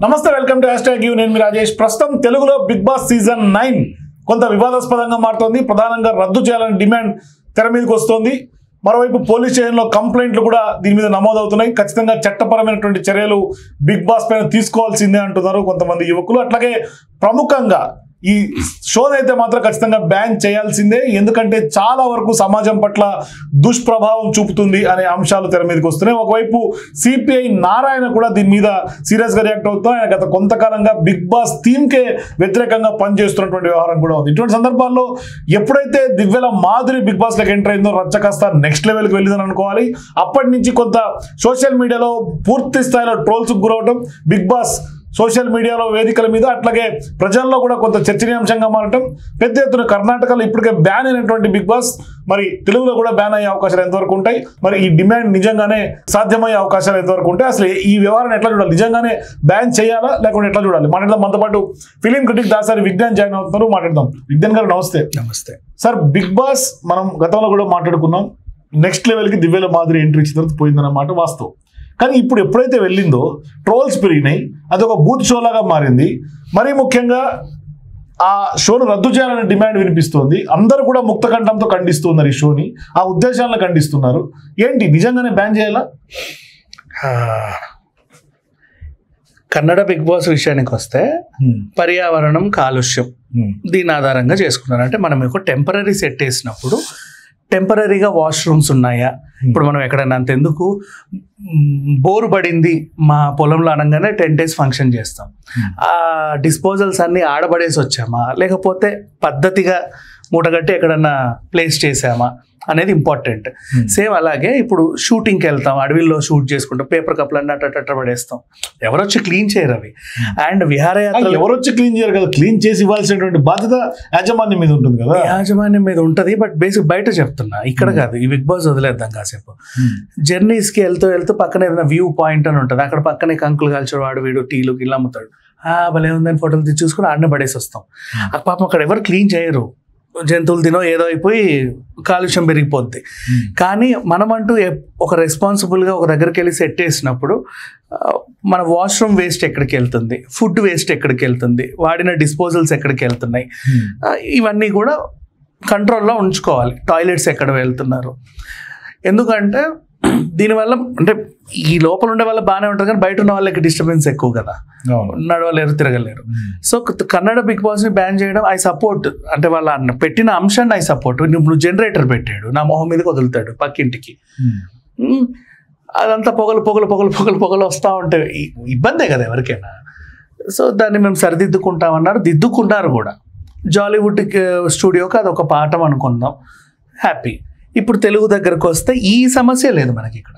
నమస్తే, welcome to #you. నేను మీ రాజేష్. ప్రస్తుతం తెలుగులో బిగ్ బాస్ సీజన్ 9 కొంత వివాదాస్పదంగా మారుతోంది. ప్రధానంగా రద్దు చేయాలని డిమాండ్ తెర మీదకి వస్తోంది. మరోవైపు పోలీస్ స్టేషన్లో కంప్లైంట్లు కూడా దీని మీద నమోదవుతున్నాయి. ఖచ్చితంగా చట్టపరమైనటువంటి చర్యలు బిగ్ బాస్ పైన తీసుకోవాల్సిందే అంటున్నారు కొంతమంది యువకులు. అట్లాగే ప్రముఖంగా ఈ షోని అయితే మాత్రం ఖచ్చితంగా బ్యాన్ చేయాల్సిందే, ఎందుకంటే చాలా వరకు సమాజం పట్ల దుష్ప్రభావం చూపుతుంది అనే అంశాలు తెర మీదకి వస్తున్నాయి. ఒకవైపు సిపిఐ నారాయణ కూడా దీని మీద సీరియస్ గా రియాక్ట్ అవుతాం. ఆయన గత కొంతకాలంగా బిగ్ బాస్ థీమ్ కే వ్యతిరేకంగా పనిచేస్తున్నటువంటి వ్యవహారం కూడా ఉంది. ఇటువంటి సందర్భాల్లో ఎప్పుడైతే దివ్యల మాధురి బిగ్ బాస్ లోకి ఎంటర్ అయిందో రచ్చ కాస్త నెక్స్ట్ లెవెల్కి వెళ్ళిందని అనుకోవాలి. అప్పటి నుంచి కొంత సోషల్ మీడియాలో పూర్తి స్థాయిలో ట్రోల్స్ గురవటం, బిగ్ బాస్ సోషల్ మీడియాలో వేదికల మీద అట్లాగే ప్రజల్లో కూడా కొంత చర్చనీయాంశంగా మారటం, పెద్ద ఎత్తున కర్ణాటకలో ఇప్పటికే బ్యాన్ అయినటువంటి బిగ్ బాస్ మరి తెలుగులో కూడా బ్యాన్ అయ్యే అవకాశాలు ఎంతవరకు ఉంటాయి, మరి ఈ డిమాండ్ నిజంగానే సాధ్యమయ్యే అవకాశాలు ఎంతవరకు ఉంటాయి, అసలు ఈ వ్యవహారాన్ని ఎట్లా చూడాలి, నిజంగానే బ్యాన్ చేయాలా లేకుంటే ఎట్లా చూడాలి మాట్లాడదాం. మనతో పాటు ఫిలిం క్రిటిక్ దాసారి విజ్ఞాన్ జాయిన్ అవుతున్నారు, మాట్లాడదాం. విజ్ఞాన్ గారు నమస్తే. నమస్తే సార్. బిగ్ బాస్ మనం గతంలో కూడా మాట్లాడుకున్నాం, నెక్స్ట్ లెవెల్కి దివ్యల మాదిరి ఎంట్రీ ఇచ్చిన తర్వాత పోయిందన్నమాట వాస్తవం. కానీ ఇప్పుడు ఎప్పుడైతే వెళ్ళిందో ట్రోల్స్ పెరిగినాయి, అది ఒక బూత్ షో లాగా మారింది. మరీ ముఖ్యంగా ఆ షోను రద్దు చేయాలనే డిమాండ్ వినిపిస్తోంది. అందరూ కూడా ముక్తకంఠంతో ఖండిస్తున్నారు ఈ షోని, ఆ ఉద్దేశాలను ఖండిస్తున్నారు. ఏంటి నిజంగానే బ్యాన్ చేయాలా? కన్నడ బిగ్ బాస్ విషయానికి వస్తే పర్యావరణం కాలుష్యం దీని ఆధారంగా చేసుకున్నారు. అంటే మనం ఒక టెంపరీ సెట్ వేసినప్పుడు టెంపరీగా వాష్రూమ్స్ ఉన్నాయా, ఇప్పుడు మనం ఎక్కడైనా అంతెందుకు బోరు పడింది మా పొలంలో అనగానే 10 days ఫంక్షన్ చేస్తాం. ఆ డిస్పోజల్స్ అన్ని ఆడబడేసి వచ్చామా లేకపోతే పద్ధతిగా మూటగట్టి ఎక్కడన్నా ప్లేస్ చేసామా అనేది ఇంపార్టెంట్. సేమ్ అలాగే ఇప్పుడు షూటింగ్కి వెళ్తాం, అడవిలో షూట్ చేసుకుంటాం, పేపర్ కప్లు అన్నీ అట్ట పడేస్తాం, ఎవరొచ్చి క్లీన్ చేయరు అవి. అండ్ విహారయాత్ర ఎవరొచ్చి క్లీన్ చేయరు కదా, క్లీన్ చేసి ఇవ్వాల్సినటువంటి బాధ్యత యాజమాన్యం మీద ఉంటుంది కదా. యాజమాన్యం మీద ఉంటుంది, బట్ బేసిక్ బయట చెప్తున్నా, ఇక్కడ కాదు. ఈ బిగ్ బాస్ వదిలేద్దాం కాసేపు. జర్నీస్కి వెళ్తూ పక్కన ఏదైనా వ్యూ పాయింట్ అని ఉంటుంది, అక్కడ పక్కనే కంకులు కాల్చాడు వాడు, వీడు టీలు గిల్లా అమ్ముతాడు, భలే ఉందని ఫోటోలు తీసి చూసుకుని ఆడనే పడేసి వస్తాం. ఆ పాపం అక్కడ ఎవరు క్లీన్ చేయరు, జంతువులు తినో ఏదో అయిపోయి కాలుష్యం పెరిగిపోద్ది. కానీ మనమంటూ ఒక రెస్పాన్సిబుల్గా ఒక దగ్గరికి వెళ్ళి సెట్ వేసినప్పుడు మన వాష్రూమ్ వేస్ట్ ఎక్కడికి వెళ్తుంది, ఫుడ్ వేస్ట్ ఎక్కడికి వెళ్తుంది, వాడిన డిస్పోజల్స్ ఎక్కడికి వెళ్తున్నాయి, ఇవన్నీ కూడా కంట్రోల్లో ఉంచుకోవాలి. టాయిలెట్స్ ఎక్కడ వెళ్తున్నారు, ఎందుకంటే దీనివల్ల అంటే ఈ లోపల ఉండే వాళ్ళ బాగానే ఉంటుంది కానీ బయట ఉన్న వాళ్ళకి డిస్టర్బెన్స్ ఎక్కువ కదా, నడవలేరు తిరగలేరు. సో కన్నడ బిగ్ బాస్ని బ్యాన్ చేయడం ఐ సపోర్ట్. అంటే వాళ్ళ పెట్టిన అంశాన్ని ఐ సపోర్ట్. నువ్వు జనరేటర్ పెట్టాడు, నా మొహం మీదకి వదులుతాడు పక్కింటికి, అదంతా పొగలు వస్తూ ఉంటాయి, ఇబ్బందే కదా ఎవరికైనా. సో దాన్ని మేము సరిదిద్దుకుంటామన్నారు, దిద్దుకున్నారు కూడా. జాలీవుడ్ స్టూడియోకి అదొక పాఠం అనుకుందాం, హ్యాపీ. ఇప్పుడు తెలుగు దగ్గరకు వస్తే ఈ సమస్య లేదు మనకి ఇక్కడ,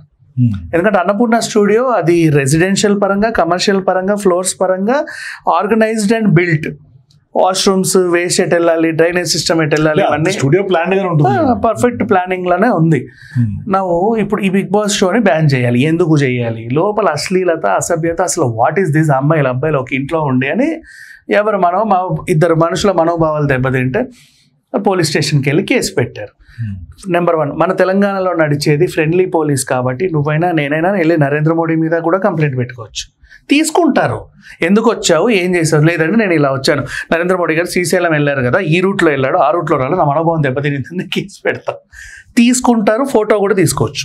ఎందుకంటే అన్నపూర్ణ స్టూడియో అది రెసిడెన్షియల్ పరంగా, కమర్షియల్ పరంగా, ఫ్లోర్స్ పరంగా organised and built. Washrooms waste at వెళ్ళాలి, డ్రైనేజ్ సిస్టమ్ ఎట్ వెళ్ళాలి, అన్నీ స్టూడియో ప్లాన్ పర్ఫెక్ట్ ప్లానింగ్ లోనే ఉంది. నువ్వు ఇప్పుడు ఈ బిగ్ బాస్ షోని బ్యాన్ చేయాలి, ఎందుకు చేయాలి? లోపల అశ్లీలత, అసభ్యత, అసలు వాట్ ఈస్ దిస్, అబ్బాయిలు ఒక ఇంట్లో ఉండి అని ఎవరు ఇద్దరు మనుషుల మనోభావాలు దెబ్బతింటే పోలీస్ స్టేషన్కి వెళ్ళి కేసు పెట్టారు. నెంబర్ 1, మన తెలంగాణలో నడిచేది ఫ్రెండ్లీ పోలీస్ కాబట్టి నువ్వైనా నేనైనా వెళ్ళి నరేంద్ర మోడీ మీద కూడా కంప్లైంట్ పెట్టుకోవచ్చు, తీసుకుంటారు. ఎందుకు వచ్చావు, ఏం చేసావు, లేదంటే నేను ఇలా వచ్చాను, నరేంద్ర మోడీ గారు శ్రీశైలం వెళ్ళారు కదా, ఈ రూట్లో వెళ్ళాడు, ఆ రూట్లో రాడు, నా మనోభావం దెబ్బతిని కేసు పెడతాం, తీసుకుంటారు. ఫోటో కూడా తీసుకోవచ్చు.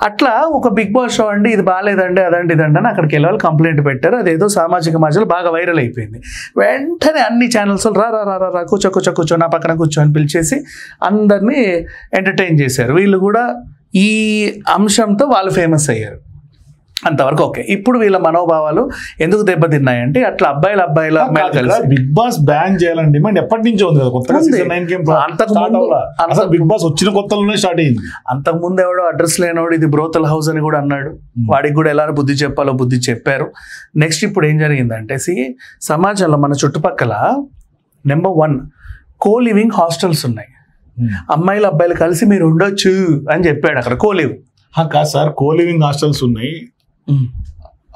అట్లా ఒక బిగ్ బాస్ షో అండి, ఇది బాగాలేదండి, అదండి ఇదండి అని అక్కడికి వెళ్ళి కంప్లైంట్ పెట్టారు. అదేదో సామాజిక మాధ్యమాలు బాగా వైరల్ అయిపోయింది. వెంటనే అన్ని ఛానల్స్ రా కూర్చో నా పక్కన కూర్చో అని పిలిచేసి అందరినీ ఎంటర్టైన్ చేశారు. వీళ్ళు కూడా ఈ అంశంతో వాళ్ళు ఫేమస్ అయ్యారు. అంతవరకు ఓకే. ఇప్పుడు వీళ్ళ మనోభావాలు ఎందుకు దెబ్బతిన్నాయంటే అట్లా అమ్మాయిల కలిసి బిగ్ బాస్ బ్యాన్ చేయాలని డిమాండ్ ఎప్పటి నుంచో ఉంది కదా, కొత్తగా బిగ్ బాస్ వచ్చిన కొత్తలోనే స్టార్ట్ అయింది. అంతకుముందు ఎవడో అడ్రస్ లేనోడు ఇది బ్రోతల్ హౌస్ అని కూడా అన్నాడు, వాడికి కూడా ఎలా బుద్ధి చెప్పాలో బుద్ధి చెప్పారు. నెక్స్ట్ ఇప్పుడు ఏం జరిగిందంటే సమాజంలో మన చుట్టుపక్కల నెంబర్ 1 కో-లివింగ్ హాస్టల్స్ ఉన్నాయి. అమ్మాయిలు అబ్బాయిలు కలిసి మీరు ఉండొచ్చు అని చెప్పాడు అక్కడ. కో-లివ్ కాదు సార్, కో-లివింగ్ హాస్టల్స్ ఉన్నాయి,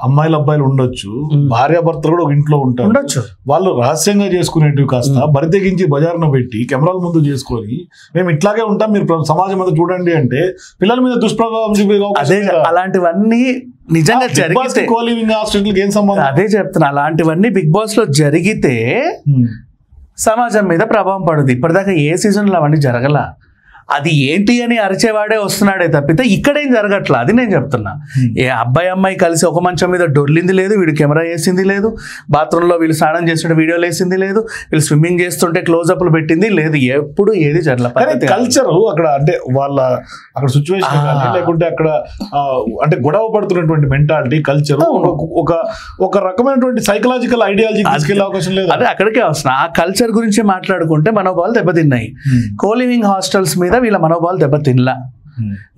అమ్మాయిలు అబ్బాయిలు ఉండొచ్చు, భార్యాభర్తలు కూడా ఒక ఇంట్లో ఉంటారు, ఉండొచ్చు. వాళ్ళు రహస్యంగా చేసుకునేటివి కాస్త బరి తెగించి బజార్ను పెట్టి కెమెరాల ముందు చేసుకొని మేము ఇట్లాగే ఉంటాం మీరు సమాజం అంతా చూడండి అంటే పిల్లల మీద దుష్ప్రభావం చూపే అదే అలాంటివన్నీ నిజంగా జరిగితే కోలివింగ్ హాస్పిటల్కి ఏం సంబంధం? అదే చెప్తున్నా, అలాంటివన్నీ బిగ్ బాస్ లో జరిగితే సమాజం మీద ప్రభావం పడుతుంది. ఇప్పటిదాకా ఏ సీజన్లో అవన్నీ జరగల. అది ఏంటి అని అరిచేవాడే వస్తున్నాడే తప్పితే ఇక్కడేం జరగట్లా. అది నేను చెప్తున్నా. ఏ అబ్బాయి అమ్మాయి కలిసి ఒక మంచం మీద డొర్లింది లేదు, వీడు కెమెరా వేసింది లేదు, బాత్రూంలో వీళ్ళు స్నానం చేస్తుంటే వీడియోలు వేసింది లేదు, వీళ్ళు స్విమ్మింగ్ చేస్తుంటే క్లోజప్లు పెట్టింది లేదు, ఎప్పుడు ఏది జరగల. కల్చర్ అక్కడ అంటే వాళ్ళ అక్కడ సిచ్యువేషన్ కానీ లేకుంటే అక్కడ అంటే గొడవ పడుతున్నటువంటి మెంటాలిటీ కల్చర్ ఒక రకమైనటువంటి సైకలాజికల్ ఐడియాలజీ తీసుకెళ్లే అవకాశం లేదు. అదే అక్కడికే వస్తున్నా. ఆ కల్చర్ గురించి మాట్లాడుకుంటే మనోభావాలు దెబ్బతిన్నాయి. కోలివింగ్ హాస్టల్స్ మీద వీళ్ళ మనోభావాలు దెబ్బతిన్లా.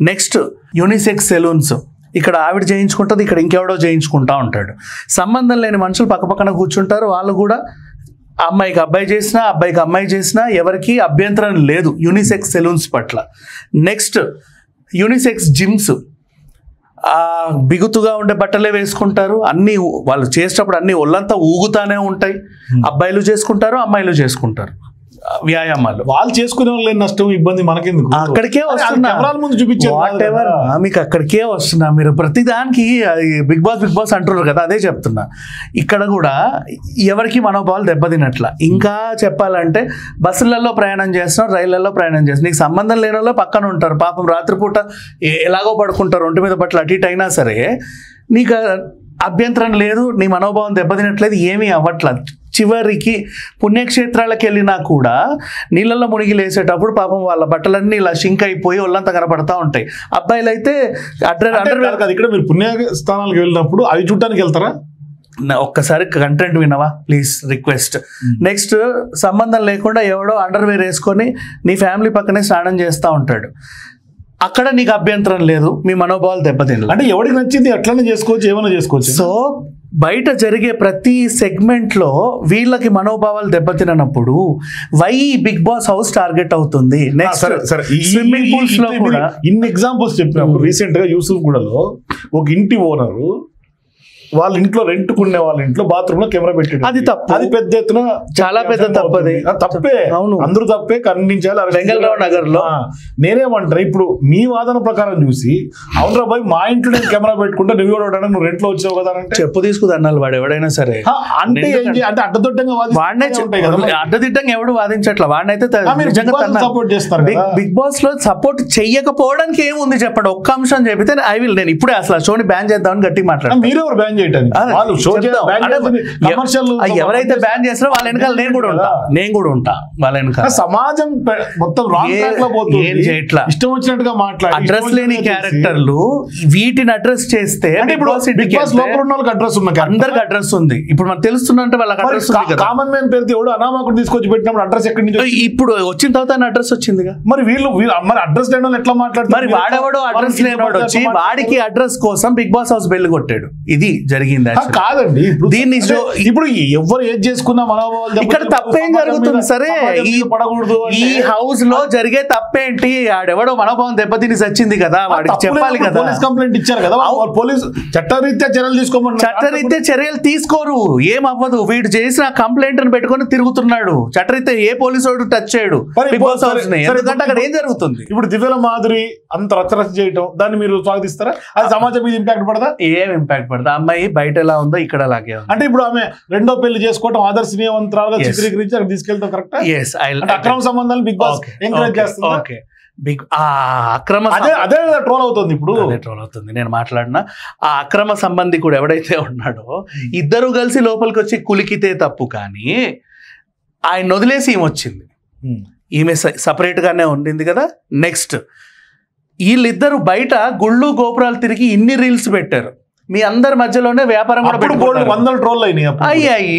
Next unisex salons. ఇక్కడ ఆవిడ చేయించుకుంటుంది, ఇక్కడ ఇంకెవడో చేయించుకుంటా ఉంటాడు. సంబంధం లేని మనుషులు పక్కపక్కన కూర్చుంటారు. వాళ్ళు కూడా అమ్మాయికి అబ్బాయి చేసినా అబ్బాయికి అమ్మాయి చేసినా ఎవరికి అభ్యంతరం లేదు యూనిసెక్స్ సెలూన్స్ పట్ల. Next unisex gyms. బిగుతుగా ఉండే బట్టలే వేసుకుంటారు. అన్నీ వాళ్ళు చేసేటప్పుడు అన్నీ ఒళ్ళంతా ఊగుతానే ఉంటాయి. అబ్బాయిలు చేసుకుంటారు, అమ్మాయిలు చేసుకుంటారు వ్యాయామాలు. వాళ్ళు చేసుకునే వాళ్ళు నష్టం ఇబ్బంది మనకెందుకు? అక్కడికే వస్తున్నా, ముందు చూపించారు మీకు అక్కడికే వస్తున్నా. మీరు ప్రతిదానికి బిగ్ బాస్ అంటున్నారు కదా, అదే చెప్తున్నా. ఇక్కడ కూడా ఎవరికి మనోభావాలు దెబ్బతినట్ల. ఇంకా చెప్పాలంటే బస్సులలో ప్రయాణం చేస్తున్నాం, రైళ్లలో ప్రయాణం చేస్తున్నాం, నీకు సంబంధం లేని వాళ్ళు పక్కన ఉంటారు. పాపం రాత్రిపూట ఎలాగో పడుకుంటారు, ఒంటి మీద బట్టలు అటు ఇటు అయినా సరే నీకు అభ్యంతరం లేదు, నీ మనోభావం దెబ్బతినట్లేదు, ఏమీ అవ్వట్లేదు. చివరికి పుణ్యక్షేత్రాలకు వెళ్ళినా కూడా నీళ్ళల్లో మునిగి లేసేటప్పుడు పాపం వాళ్ళ బట్టలన్నీ ఇలా షింక్ అయిపోయి ఒళ్ళంతా కనపడతా ఉంటాయి. అబ్బాయిలు అయితే ఇక్కడ మీరు పుణ్యస్థానాలకు వెళ్ళినప్పుడు అవి చూడటానికి వెళ్తారా? ఒక్కసారి కంటెంట్ వినవా ప్లీజ్, రిక్వెస్ట్. నెక్స్ట్ సంబంధం లేకుండా ఎవడో అండర్వేర్ వేసుకొని నీ ఫ్యామిలీ పక్కనే స్నానం చేస్తూ ఉంటాడు. అక్కడ నీకు అభ్యంతరం లేదు, మీ మనోభావాలు దెబ్బతినలేదు. అంటే ఎవరికి నచ్చింది అట్లనే చేసుకోవచ్చు, ఏమైనా చేసుకోవచ్చు. సో బయట జరిగే ప్రతి సెగ్మెంట్లో వీళ్ళకి మనోభావాలు దెబ్బతినప్పుడు why big boss house target అవుతుంది. నెక్స్ట్ స్విమ్మింగ్ పూల్స్ లో కూడా ఇన్ని ఎగ్జాంపుల్స్ చెప్పినప్పుడు రీసెంట్ గా యూసుఫ్ గూడలో ఒక ఇంటి ఓనరు వాళ్ళ ఇంట్లో రెంట్కునే వాళ్ళ ఇంట్లో బాత్రూమ్ లో కెమెరా పెట్టాడు. అది తప్పు, అది పెద్ద ఎత్తున చాలా పెద్ద తప్పది. తప్పే, అవును, అందరూ తప్పే, ఖండించాలి. బెంగళూరు నగర్ లో నేనేమంటారు ఇప్పుడు మీ వాదన ప్రకారం చూసి అవునరా బాయ్ మా ఇంట్లో నేను కెమెరా పెట్టుకుంటే నువ్వు కూడా నువ్వు రెంట్లో వచ్చావు కదా అంటే చెప్పు తీసుకుదన్నాడు వాడు ఎవడైనా సరే. అంటే అడ్డదిడ్డంగా వాడినే అడ్డదిడ్డంగా ఎవడు వాదించట్లా, వాడినైతే సపోర్ట్ చేస్తారు. బిగ్ బాస్ లో సపోర్ట్ చెయ్యకపోవడానికి ఏముంది చెప్పండి. ఒక్క అంశం చెబితే నేను ఇప్పుడే అసలు షోని బ్యాన్ చేద్దామని గట్టిగా మాట్లాడాను. మీరు ఎవరు బ్యాన్ ఎవరైతే బ్యాన్ చేస్తారో వాళ్ళ వెనకాల నేను కూడా ఉంటా వాళ్ళ వెనకాల. సమాజం మొత్తం ఇష్టం వచ్చినట్టుగా మాట్లాడి అడ్రస్ లేని క్యారెక్టర్లు వీటిని అడ్రస్ చేస్తే అడ్రస్ ఉన్న అందరికి అడ్రస్ ఉంది. ఇప్పుడు మనకు తెలుస్తుందంటే వాళ్ళకి అడ్రస్ కామన్ మ్యాన్ పేరు ఎవడు అనామకుడు తీసుకొచ్చి పెట్టినప్పుడు అడ్రస్ ఎక్కడి నుంచి ఇప్పుడు వచ్చిన తర్వాత అడ్రస్ వచ్చిందిగా. మరి వీళ్ళు మరి అడ్రస్ లేని ఎట్లా మాట్లాడుతారు? మరి వాడెవడో అడ్రస్ లేనివాడు వచ్చి వాడికి అడ్రస్ కోసం బిగ్ బాస్ హౌస్ బెల్ కొట్టాడు. ఇది జరిగింది కాదండి. దీన్ని ఇప్పుడు ఎవరు ఏది చేసుకున్నా మనోభావాలు ఇక్కడ తప్పేం జరుగుతుంది? సరే ఈ హౌస్ లో జరిగే తప్పేంటి? ఆడెవడో మనోభావం దెబ్బతిని వచ్చింది కదా, వాడికి చెప్పాలి కదా. పోలీస్ కంప్లైంట్ ఇచ్చారు కదా, పోలీసు చట్టరీత్యా చర్యలు తీసుకోమని. చట్టరీత్యా చర్యలు తీసుకోరు, ఏమవ్వదు. వీడు చేసిన కంప్లైంట్ అని పెట్టుకొని తిరుగుతున్నాడు. చట్టరీత్యా ఏ పోలీసు టచ్ చేయడు బిగ్ బాస్ హౌస్ ని. ఎందుకంటే అక్కడ ఏం జరుగుతుంది? ఇప్పుడు దివ్యల మాధురి అంత రచ్చరచ్చ చేయటం దాన్ని మీరు స్వాగతిస్తారా? అది సమాజం మీద ఇంపాక్ట్ పడదా? ఏం ఇంపాక్ట్ పడదా? అమ్మాయి బయట ఎలా ఉందో ఇక్కడ అలాగే ఉంది. అంటే ఇప్పుడు ఆమె రెండో పెళ్లి చేసుకోవడం ఆదర్శనీయవంతరాలుగా చిత్రీకరించి అక్కడ తీసుకెళ్తాం కరెక్ట్. అక్రమ సంబంధాలు బిగ్ బాస్ ఎంకరేజ్ చేస్తుంది. అక్రమ అదే ట్రోల్ అవుతుంది. ఇప్పుడు అదే ట్రోల్ అవుతుంది. నేను మాట్లాడినా ఆ అక్రమ సంబంధికుడు ఎవడైతే ఉన్నాడో ఇద్దరు కలిసి లోపలికి వచ్చి కులికితే తప్పు, కానీ ఆయన వదిలేసి ఈమె వచ్చింది. ఈమె సపరేట్ గానే ఉండింది కదా. నెక్స్ట్ వీళ్ళిద్దరు బయట గుళ్ళు గోపురాలు తిరిగి ఇన్ని రీల్స్ పెట్టారు. మీ అందరి మధ్యలోనే వ్యాపారం కూడా వందల ట్రోల్ అయినాయి. అయ్యాయి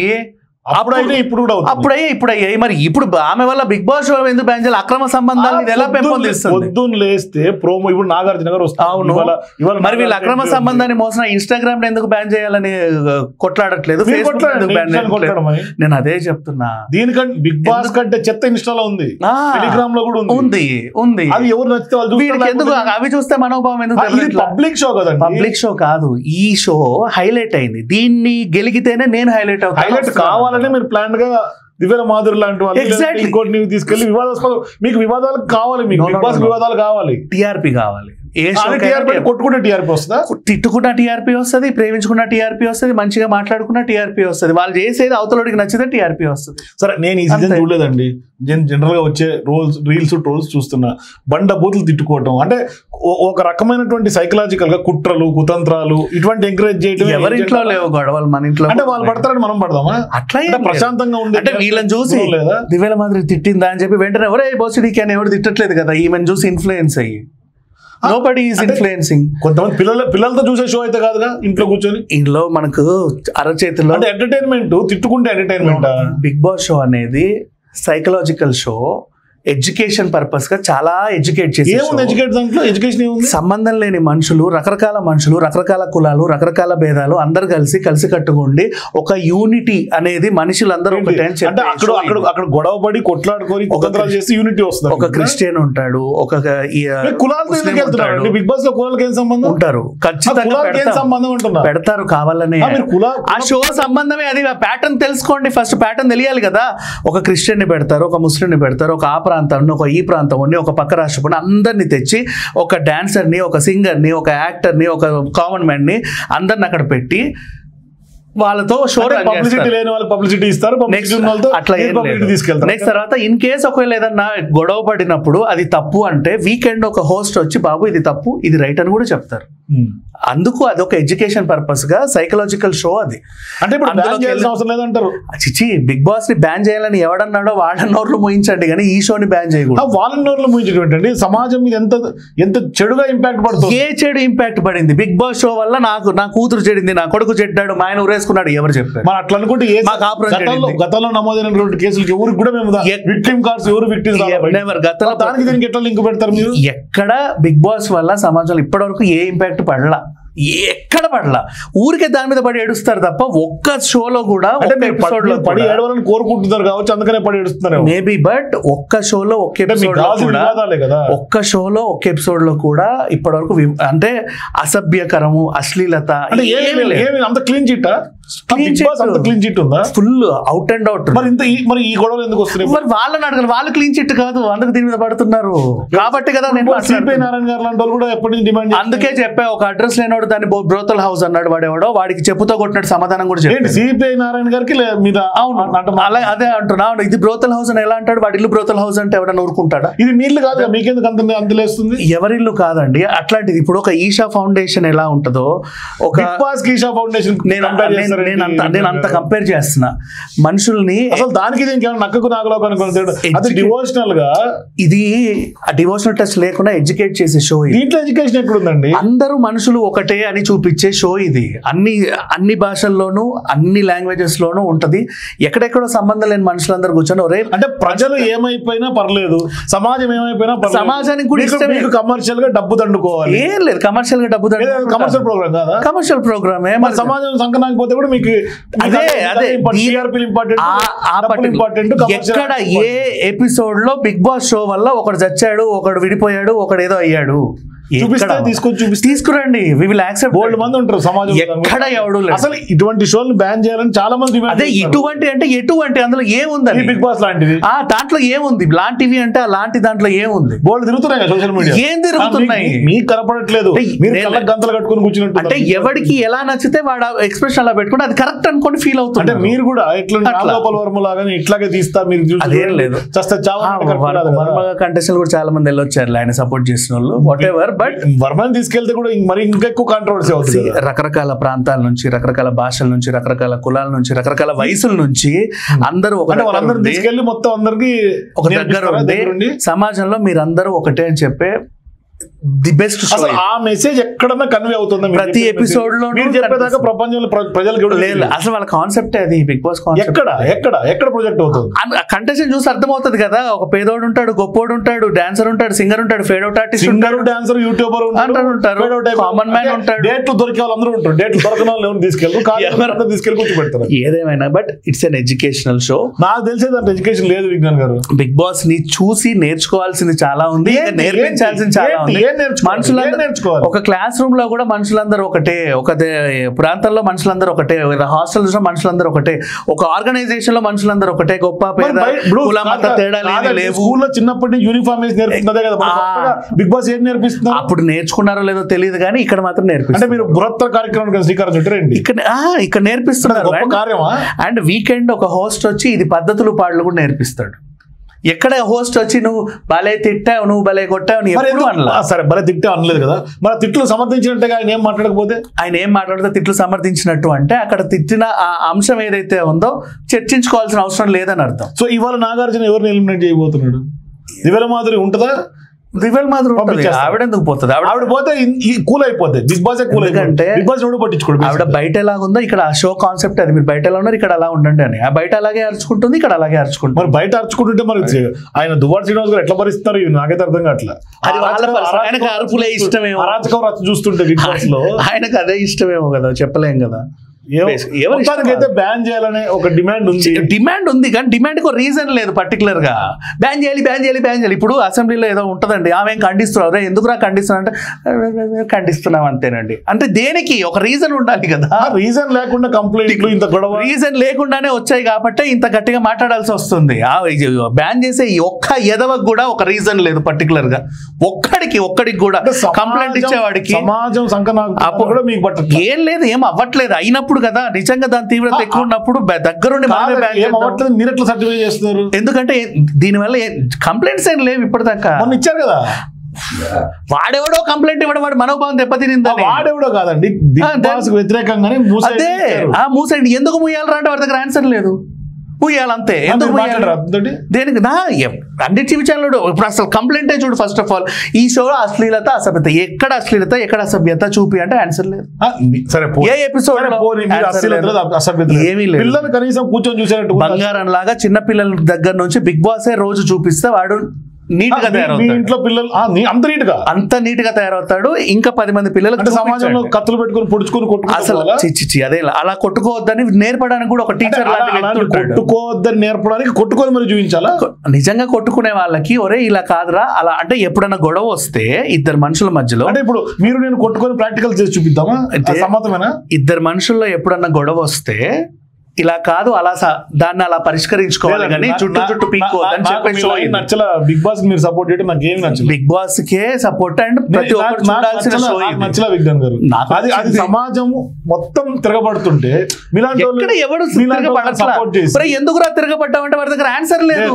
అప్పుడైతే ఇప్పుడు కూడా ఇప్పుడయ్యాయి. మరి ఇప్పుడు ఆమె వల్ల బిగ్ బాస్ షో ఎందుకు బ్యాన్ చేయాలి? అక్రమ సంబంధాలు ఇది ఎలా పెంపొందిస్తుంది? పొద్దున్న లేస్తే ప్రోమో ఇప్పుడు నాగార్జున గారు వస్తారు. అవును, మరి వీళ్ళు అక్రమ సంబంధాన్ని మోసం ఇన్స్టాగ్రామ్ ఎందుకు బ్యాన్ చేయాలని కొట్లాడట్లేదు, నేను అదే చెప్తున్నా. దీనికంటే బిగ్ బాస్ కంటే చెత్త ఇన్స్టాలో ఉంది, టెలిగ్రామ్ లో కూడా ఉంది. అది ఎవరు నచ్చితే వాళ్ళు ఎందుకు అవి చూస్తే మనోభావం ఎందుకు? పబ్లిక్ షో కదా, పబ్లిక్ షో కాదు. ఈ షో హైలైట్ అయింది, దీన్ని గెలిగితేనే నేను హైలైట్ అవుతాను. హైలైట్ కావాలనే మీరు ప్లాన్ గా దివ్య మాధురి లాంటి వాళ్ళు ఇంకోటి నీవు తీసుకెళ్లి వివాదాస్పదం, మీకు వివాదాలు కావాలి, మీకు బిగ్ బాస్ వివాదాలు కావాలి, టీఆర్పీ కావాలి. కొట్టుకుంటే టీఆర్పీ వస్తుందా? తిట్టుకున్న టీఆర్పీ వస్తుంది, ప్రేమించుకున్న టీఆర్పీ వస్తుంది, మంచిగా మాట్లాడుకున్న టీఆర్పీ వస్తుంది, వాళ్ళు చేసేది అవతలడికి నచ్చితే టీఆర్పీ వస్తుంది. సరే, నేను ఈ సీజన్ చూడలేదండి, జనరల్ గా వచ్చే రీల్స్ ట్రోల్స్ చూస్తున్నా. బండ బూతులు తిట్టుకోవటం అంటే ఒక రకమైనటువంటి సైకలాజికల్ గా కుట్రలు కుతంత్రాలు ఇటువంటి ఎంకరేజ్ చేయడం. ఎవరి ఇంట్లో లేవు గొడవలు, మన ఇంట్లో అంటే వాళ్ళు పడతారని మనం పడదామా? అట్లా ప్రశాంతంగా ఉంది. అంటే వీళ్ళని చూసి దివ్యల మాదిరి తిట్టిందా అని చెప్పి వెంటనే ఎవరే బోసిడీకి అని ఎవరు తిట్టట్లేదు కదా, ఈమెను చూసి ఇన్ఫ్లుయెన్స్ అయ్యి. Nobody is influencing. కొంతమంది పిల్లలతో చూసే షో అయితే కాదుగా, ఇంట్లో కూర్చొని. ఇంట్లో మనకు అరచేతిలో అంటే ఎంటర్టైన్మెంట్, తిట్టుకుంటే ఎంటర్టైన్మెంట్. బిగ్ బాస్ షో అనేది సైకలాజికల్ షో, ఎడ్యుకేషన్ పర్పస్ గా చాలా ఎడ్యుకేట్ చేసి. ఎడ్యుకేషన్ ఏముంది? సంబంధం లేని మనుషులు, రకరకాల కులాలు, రకరకాల భేదాలు అందరు కలిసి కట్టుకోండి, ఒక యూనిటీ అనేది మనుషులందరూ ఒకటే. అంటే అక్కడ గొడవపడి కొట్లాడుకొని కుతంత్రాలు చేసి యూనిటీ వస్తుంది. ఒక క్రిస్టియన్ ఉంటాడు, ఒక బిగ్ బాస్ లో కులాలకి ఏం సంబంధం? ఉంటారు, ఖచ్చితంగా సంబంధం ఉంటుందా? పెడతారు కావాలనే. ఆ షో సంబంధమే అది. ప్యాటర్న్ తెలుసుకోండి, ఫస్ట్ ప్యాటర్న్ తెలియాలి కదా. ఒక క్రిస్టియన్ ని పెడతారు, ఒక ముస్లిం ని పెడతారు, ఒక ప్రాంతాన్ని, ఒక ఈ ప్రాంతం, ఒక పక్క రాష్ట్రపతి, అందరినీ తెచ్చి ఒక డాన్సర్ని, ఒక సింగర్ని, ఒక యాక్టర్ని, ఒక కామన్ మ్యాన్ ని అందరిని అక్కడ పెట్టి వాళ్ళతో షో పబ్లిసిటీ ఇస్తారు. అట్లా నెక్స్ట్ తర్వాత ఇన్ కేస్ ఒకవేళ ఏదన్నా గొడవ పడినప్పుడు అది తప్పు అంటే వీకెండ్ ఒక హోస్ట్ వచ్చి బాబు ఇది తప్పు ఇది రైట్ అని కూడా చెప్తారు. అందుకు అదొక ఎడ్యుకేషన్ పర్పస్ గా సైకలాజికల్ షో అది. అంటే చిచి బిగ్ బాస్ ని బ్యాన్ చేయాలని ఎవడన్నాడో వాళ్ళ నోర్లు మూయించండి కానీ ఈ షోని బ్యాన్ చేయకూడదు. వాళ్ళ నోర్లు మూయించడం సమాజం మీద ఎంత చెడుగా ఇంపాక్ట్ పడుతుంది. ఏ చెడు ఇంపాక్ట్ పడింది బిగ్ బాస్ షో వల్ల? నా కూతురు చెడింది, నా కొడుకు చెడ్డాడు, మా ఆయన ఊరేసుకున్నాడు, ఎవరు చెప్పారు? మరి అట్లా అనుకుంటే గతంలో నమోదైనటువంటి కేసులు ఎవరికి కూడా మేము విక్టిమ్ కార్డ్స్ ఎవరు విక్టిమ్స్ గతంలో దానికి దీనికి ఎట్లా లింక్ పెడతారు మీరు? ఎక్కడ బిగ్ బాస్ వల్ల సమాజంలో ఇప్పటివరకు ఏ ఇంపాక్ట్ పడలా, ఎక్కడ పడలా. ఊరికే దాని మీద పడి ఏడుస్తారు తప్ప ఒక్క షోలో కూడా పడి ఏడవాలని కోరుకుంటున్నారు కావచ్చు, అందుకనే పడి ఏడుస్తున్నారు మేబీ. బట్ ఒక్క షోలో ఒక్క ఎపిసోడ్ లో కూడా ఇప్పటివరకు అంటే అసభ్యకరము, అశ్లీలత అంత క్లీన్ చిట్ ఉందా? Full out and out. మరి ఈ గొడవలు ఎందుకు వస్తున్నాయి? మరి వాళ్ళని అడగాలి, వాళ్ళు క్లీన్ చిట్ కాదు, అందుకు దీని మీద పడుతున్నారు కాబట్టి కదా. నేను సిపి నారాయణ గారు లాంటి వాళ్ళు కూడా ఎప్పటి నుంచి డిమాండ్, అందుకే చెప్పా ఒక అడ్రస్ లేనివాడు దాన్ని బ్రోతల్ హౌస్ అన్నాడు, వాడేవాడో వాడికి చెప్పుతో కొట్టినట్టు సమాధానం కూడా చెప్పాడు సిపిఐ నారాయణ గారికి మీద. అవును, అలా అదే అంటున్నా, ఇది బ్రోతల్ హౌస్ అని ఎలా అంటాడు? వాడి ఇల్లు బ్రోతల్ హౌస్ అంటే ఎవరైనా ఊరుకుంటాడా? ఇది మీ ఇల్లు కాదు, మీకెందుకు అంతలేస్తుంది? ఎవరిల్లు కాదండి అట్లాంటిది. ఇప్పుడు ఒక ఈషా ఫౌండేషన్ ఎలా ఉంటుందో, ఒక ఈషా ఫౌండేషన్ నేను అంత కంపేర్ చేస్తున్నా మనుషుల్ని. అసలు దానికి నక్కకు నాగలో డివోషనల్ గా, ఇది డివోషనల్ టచ్ లేకుండా ఎడ్యుకేట్ చేసే షో. దీంట్లో ఎడ్యుకేషన్ ఎక్కడ ఉందండి? అందరూ మనుషులు ఒకటే అని చూపించే షో ఇది. అన్ని భాషల్లోనూ అన్ని లాంగ్వేజెస్ లోనూ ఉంటది. ఎక్కడెక్కడో సంబంధం లేని మనుషులందరూ కూర్చొని ఒరే అంటే ప్రజలు ఏమైపోయినా పర్లేదు, సమాజం ఏమైపోయినా సమాజానికి కూడా కమర్షియల్ గా డబ్బు దండుకోవాలి. ఏం లేదు, కమర్షియల్ గా డబ్బు కమర్షియల్ ప్రోగ్రామ్ కాదా? కమర్షియల్ ప్రోగ్రామే. మరి సమాజం సంకనాకపోతే కూడా మీకు ఎక్కడ ఏ ఎపిసోడ్ లో బిగ్ బాస్ షో వల్ల ఒకడు చచ్చాడు, ఒకడు విడిపోయాడు, ఒకడు ఏదో అయ్యాడు తీసుకురండి. We will accept. బోల్డ్ మంది ఉంటారు సమాజం, ఎక్కడ ఎవడు లేదు. అసలు ఇటువంటి షోలు బ్యాన్ చేయాలని చాలా మంది. అదే ఇటువంటి అంటే ఎటువంటి, అందులో ఏముంది? బిగ్ బాస్ లాంటిది దాంట్లో ఏముంది? లాంటివి అంటే అలాంటి దాంట్లో ఏముంది? బోల్డ్ తిరుగుతున్నాయి సోషల్ మీడియా. ఏం తిరుగుతున్నాయి? మీకు కనపడట్లేదు, గంతలు కట్టుకుని కూర్చున్నట్టు. అంటే ఎవరికి ఎలా నచ్చితే వాడు ఎక్స్ప్రెషన్ అలా పెట్టుకుంటే అది కరెక్ట్ అనుకోని ఫీల్ అవుతుంది. అంటే మీరు కూడా ఇట్లా గోపాల్ వర్మ లాగా ఇట్లాగే తీస్తా మీరు అదేం లేదు. కంటెస్టెంట్ కూడా చాలా మంది వెళ్ళొచ్చారు ఆయన సపోర్ట్ చేసిన వాళ్ళు, వాట్ ఎవర్. బట్ వర్మని తీసుకెళ్తే కూడా మరి ఇంకా ఎక్కువ కాంట్రవర్సీ అవుతుంది. రకరకాల ప్రాంతాల నుంచి, రకరకాల భాషల నుంచి, రకరకాల కులాల నుంచి, రకరకాల వయసుల నుంచి అందరూ తీసుకెళ్లి మొత్తం అందరికి ఒక దగ్గర ఉండి సమాజంలో మీరందరూ ఒకటే అని చెప్పే ది బెస్ట్ షో. అసలు ఆ మెసేజ్ ఎక్కడన్నా కన్వే అవుతుందా ప్రతి ఎపిసోడ్ లో మీరు చెప్పేదాకా ప్రపంచంలో ప్రజలకు లేదు, అసలు వాళ్ళ కాన్సెప్ట్ అది బిగ్ బాస్ కాన్సెప్ట్. ఎక్కడ ప్రొజెక్ట్ అవుతుంది? కంటెస్టెంట్ చూసి అర్థమవుతుంది కదా, ఒక పేదోడు ఉంటాడు, గొప్పోడు ఉంటాడు, డాన్సర్ ఉంటాడు, సింగర్ ఉంటాడు, fade out artist singer, dancer, YouTuber ఉంటారు, కామన్ మ్యాన్ ఉంటాడు, డేట్లు దొరికే వాళ్ళందరూ ఉంటారు. డేట్లు దొరకని వాళ్ళు ఎవరు తీసుకెళ్ళి తీసుకెళ్ళి కూర్చోబెడతారు. ఏదేమైనా but it's an educational show. నాకు తెలిసేది ఎడ్యుకేషన్ లేదు విజ్ఞాన్ గారు. బిగ్ బాస్ ని చూసి నేర్చుకోవాల్సింది చాలా ఉంది, నేర్పించాల్సింది చాలా ఉంది. మనుషులందరూ ఒక క్లాస్ రూమ్ లో కూడా మనుషులందరూ ఒకటే, ఒక ప్రాంతంలో మనుషులందరూ ఒకటే, హాస్టల్ లో మనుషులందరూ ఒకటే, ఒక ఆర్గనైజేషన్ లో మనుషులందరూ ఒకటే, గొప్ప పేద కుల మత తేడాలు లేవు. స్కూల్లో చిన్నప్పటి నుంచి యూనిఫామ్ వేసి నేర్పుతున్నదే కదా బిగ్ బాస్. ఏం నేర్పిస్తున్నారు? అప్పుడు నేర్చుకున్నారో లేదో తెలియదు కానీ ఇక్కడ మాత్రం నేర్పిస్తారు. అంటే మీరు బృహత్తర కార్యక్రమం శ్రీకారం చుట్టారండి. ఇక్కడ నేర్పిస్తున్నారు. అండ్ వీకెండ్ ఒక హోస్ట్ వచ్చి ఇది పద్ధతులు పాటలు కూడా నేర్పిస్తాడు. ఎక్కడ హోస్ట్ వచ్చి నువ్వు భలే తిట్టావు, నువ్వు భలే కొట్టావు, సరే భలే తిట్టావు అనలేదు కదా, మరి తిట్లు సమర్థించినట్టుగా ఆయన ఏం మాట్లాడకపోతే, ఆయన ఏం మాట్లాడితే తిట్లు సమర్థించినట్టు అంటే అక్కడ తిట్టిన ఆ అంశం ఏదైతే ఉందో చర్చించుకోవాల్సిన అవసరం లేదని అర్థం. సో ఇవాళ నాగార్జున ఎవరిని ఎలిమినేట్ చేయబోతున్నాడు? దివ్యల మాధురి ఉంటుందా? దివ్యల మాధురి ఆవిడ ఎందుకు పోతుంది? ఆవిడ పోతే కూల్ అయిపోతుంది. బిగ్ బాస్ కూల్ అంటే బిగ్ బాస్ పట్టించుకోండి. ఆవిడ బయట ఎలాగుందో ఇక్కడ ఆ షో కాన్సెప్ట్ అది, మీరు బయట ఎలా ఉన్నారు ఇక్కడ అలా ఉండండి అని. ఆ బయట అలాగే అరుచుకుంటుంది, ఇక్కడ అలాగే అరుచుకుంటుంది. మరి బయట అరుచుకుంటుంటే మరి ఆయన దువ్వాడ శ్రీనివాస్ గారు ఎట్లా భరిస్తున్నారు నాకైతే అర్థం కావట్లా. ఆయనకు అరుపులే ఇష్టమేమో, అరాచకం రచ్చ చూస్తుంటే బిగ్ బాస్ లో ఆయనకు అదే ఇష్టమేమో కదా, చెప్పలేం కదా. ఎవరికైతే బ్యాన్ చేయాలనే ఒక డిమాండ్ ఉంది కానీ డిమాండ్ కి రీజన్ లేదు పర్టికులర్ గా. బ్యాన్ చేయాలి. ఇప్పుడు అసెంబ్లీలో ఏదో ఉంటదండి, ఆమె ఖండిస్తున్నారు, ఎందుకురా ఖండిస్తున్నా అంటే ఖండిస్తున్నాం అంతేనండి. అంటే దేనికి ఒక రీజన్ ఉండాలి కదా. రీజన్ లేకుండా కంప్లైంట్లు ఇంత గొడవ, రీజన్ లేకుండానే వచ్చాయి కాబట్టి ఇంత గట్టిగా మాట్లాడాల్సి వస్తుంది. బ్యాన్ చేసే ఈ ఒక్క ఎదవకు కూడా ఒక రీజన్ లేదు పర్టికులర్ గా. ఒక్కడికి కూడా కంప్లైంట్ ఇచ్చేవాడికి సమాజం కూడా మీకు పట్ట ఏం లేదు, ఏం అవ్వట్లేదు. అయినప్పుడు కదా నిజంగా దాని తీవ్రత ఎక్కువ ఉన్నప్పుడు దగ్గరుండి మీరు ఎట్లా సర్టిఫై చేస్తున్నారు? ఎందుకంటే దీనివల్ల కంప్లైంట్స్ ఏం లేవు ఇప్పటిదాకా. మొన్న ఇచ్చారు కదా, వాడెవడో కంప్లైంట్ ఇవ్వడం వాడు మనోభావం దెబ్బతినిందా? వాడెవడో కాదండి, వ్యతిరేకంగానే మూసేయండి. ఎందుకు మూయాలరా అంటే వాడి దగ్గర ఆన్సర్ లేదు. ముయ్యాలంతే. ఎందుకు దేనికి అన్ని టీవీ ఛానల్ ఇప్పుడు అసలు కంప్లైంటే చూడు. ఫస్ట్ ఆఫ్ ఆల్ ఈ షో అశ్లీలత అసభ్యత, ఎక్కడ అశ్లీలత ఎక్కడ అసభ్యత చూపి అంటే ఆన్సర్ లేదు. సరే ఏ ఎపిసోడ్ ఏమీ లేదు. పిల్లలు కనీసం కూర్చొని చూసేటట్టు బంగారం లాగా చిన్న పిల్లల దగ్గర నుంచి బిగ్ బాసే రోజు చూపిస్తే వాడు నీట్ గా తయారవుతాడు. ఇంట్లో పిల్లలు అంత నీట్ గా తయారవుతాడు. ఇంకా 10 మంది పిల్లలు సమాజంలో కత్తులు పెట్టుకుని పొడుచుకుని అసలు అదే అలా కొట్టుకోవద్దని నేర్పడానికి కూడా ఒక టీచర్ కొట్టుకోవద్దని నేర్పడానికి కొట్టుకొని మరి చూపించాలా? నిజంగా కొట్టుకునే వాళ్ళకి ఒరే ఇలా కాదురా అలా అంటే ఎప్పుడైనా గొడవ వస్తే ఇద్దరు మనుషుల మధ్యలో, అంటే ఇప్పుడు మీరు నేను కొట్టుకొని ప్రాక్టికల్ చేసి చూపిద్దామా? సమ్మతమేనా? ఇద్దరు మనుషుల్లో ఎప్పుడన్నా గొడవ వస్తే ఇలా కాదు అలా దాన్ని అలా పరిష్కరించుకోవాలి కానీ చుట్టూ పీక్కోవద్దని చెప్పేసి నచ్చల. బిగ్ బాస్ మీరు సపోర్ట్ చేయడం నాకు ఏమి నచ్చలేదు. బిగ్ బాస్ కే సపోర్ట్ అండ్ ప్రతి ఒక్కరు చూడాల్సిన షో నచ్చల విజ్ఞాన్ గారు. అది సమాజం మొత్తం తిరగబడుతుంటే మీలాంటి ఎవరు సపోర్ట్ చేసి ఎందుకురా తిరగబడ్డామంటే వారి దగ్గర ఆన్సర్ లేదు,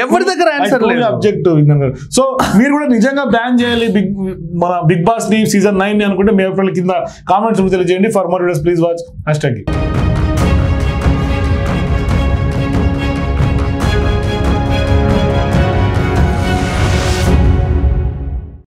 ఎవరి దగ్గర ఆన్సర్ లేదు. అబ్జెక్టివ్ విజ్ఞాన్ గారు. సో మీరు కూడా నిజంగా బ్యాన్ చేయాలి మన బిగ్ బాస్ ని సీజన్ 9 అనుకుంటే మీ కింద కామెంట్స్ తెలియజేయండి. For more videos please watch #.